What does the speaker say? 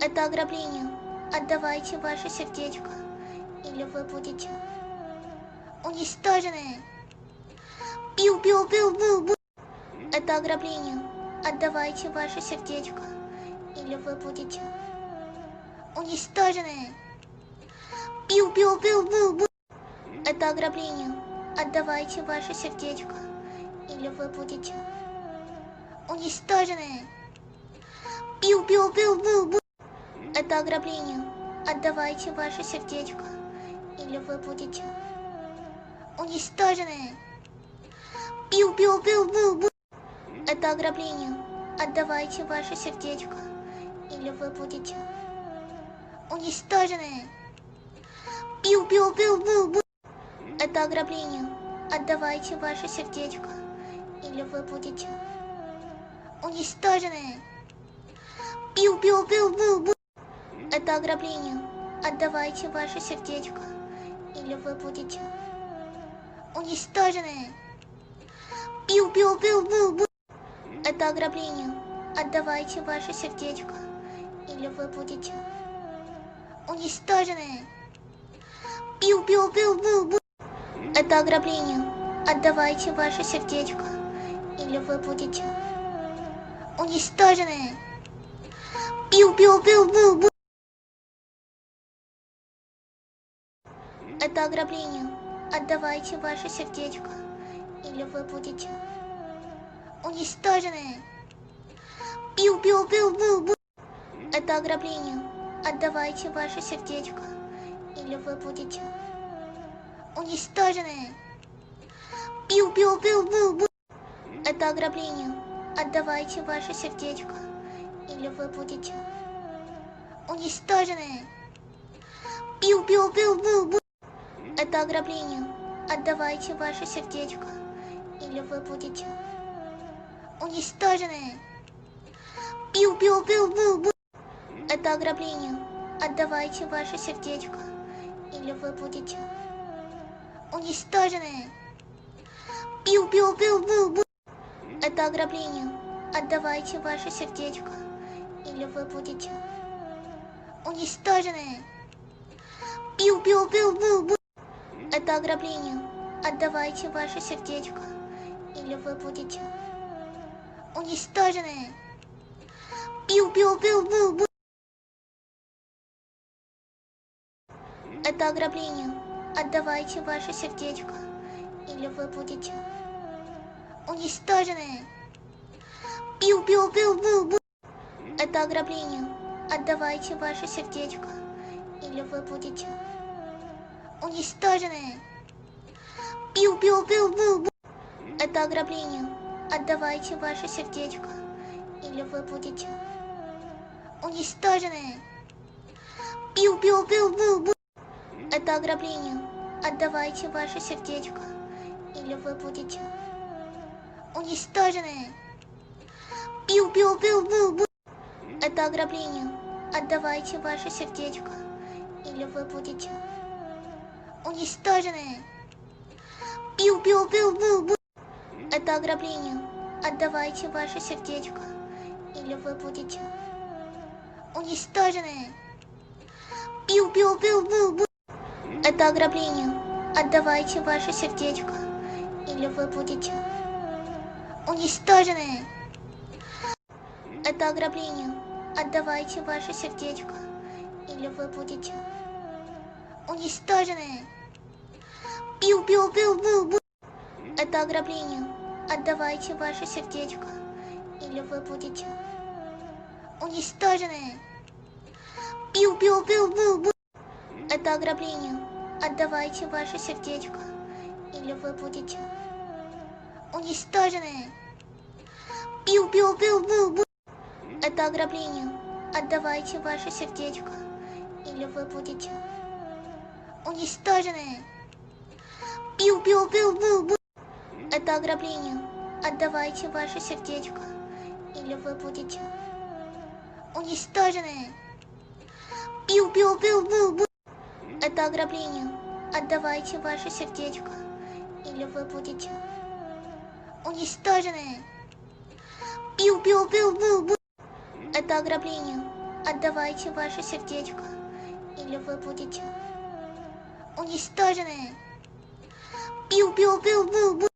Это ограбление. Отдавайте ваше сердечко, или вы будете уничтожены. Пиу-пиу-пиу-пиу-пиу. Это ограбление. Отдавайте ваше сердечко, или вы будете уничтожены. Пиу-пиу-пиу-пиу-пиу. Это ограбление. Отдавайте ваше сердечко, или вы будете уничтожены. Пиу-пиу-пиу-пиу-пиу. Это ограбление. Отдавайте ваше сердечко, или вы будете уничтожены. Пиу-пиу-пиу-пиу-пиу. Это ограбление. Отдавайте ваше сердечко, или вы будете уничтожены. Пиу-пиу-пиу-пиу-пиу. Это ограбление. Отдавайте ваше сердечко, или вы будете уничтожены. Пиу-пиу-пиу-пиу-пиу. Это ограбление. Отдавайте ваше сердечко, или вы будете уничтожены. Пиу-пиу-пиу-пиу-пиу. Это ограбление. Отдавайте ваше сердечко, или вы будете уничтожены. Пиу-пиу-пиу-пиу-пиу. Это ограбление. Отдавайте ваше сердечко, или вы будете уничтожены. Пиу-пиу-пиу-пиу-пиу. Это ограбление. Отдавайте ваше сердечко, или вы будете уничтожены. Пиу-пиу-пиу-пиу-пиу. Это ограбление. Отдавайте ваше сердечко, или вы будете уничтожены. Пиу-пиу-пиу-пиу-пиу. Это ограбление. Отдавайте ваше сердечко, или вы будете уничтожены. Пиу-пиу-пиу-пиу-пиу. Это ограбление. Отдавайте ваше сердечко, или вы будете уничтожены. Пиу-пиу-пиу-пиу-пиу. Это ограбление. Отдавайте ваше сердечко, или вы будете уничтожены. Пиу-пиу-пиу-пиу-пиу. Это ограбление. Отдавайте ваше сердечко, или вы будете уничтожены. Пиу-пиу-пиу-пиу-пиу. Это ограбление. Отдавайте ваше сердечко, или вы будете уничтожены. Пиу-пиу-пиу-пиу-пиу. Это ограбление. Отдавайте ваше сердечко, или вы будете уничтожены. Пиу-пиу-пиу-пиу-пиу. Это ограбление. Отдавайте ваше сердечко, или вы будете уничтожены. Пиу-пиу-пиу-пиу-пиу. Это ограбление. Отдавайте ваше сердечко, или вы будете уничтожены. Пиу-пиу-пиу-пиу-пиу. Это ограбление. Отдавайте ваше сердечко, или вы будете уничтожены. Пиу-пиу-пиу-пиу-пиу. Это ограбление. Отдавайте ваше сердечко, или вы будете уничтожены. Пиу-пиу-пиу-пиу-пиу. Это ограбление. Отдавайте ваше сердечко, или вы будете уничтожены. Пиу-пиу-пиу-пиу-пиу. Это ограбление. Отдавайте ваше сердечко, или вы будете уничтожены. Это ограбление. Отдавайте ваше сердечко, или вы будете уничтожены. Пиу-пиу-пиу-пиу-пиу. Это ограбление. Отдавайте ваше сердечко, или вы будете уничтожены. Пиу-пиу-пиу-пиу-пиу. Это ограбление. Отдавайте ваше сердечко, или вы будете уничтожены. Пиу-пиу-пиу-пиу-пиу. Это ограбление. Отдавайте ваше сердечко, или вы будете уничтожены. Пиу-пиу-пиу-пиу-пиу. Это ограбление. Отдавайте ваше сердечко, или вы будете уничтожены. Пиу-пиу-пиу-пиу-пиу. Это ограбление. Отдавайте ваше сердечко, или вы будете уничтожены. Пиу-пиу-пиу-пиу-пиу. Это ограбление. Отдавайте ваше сердечко, или вы будете уничтожены. Пиу-пиу-пиу-пиу-пиу.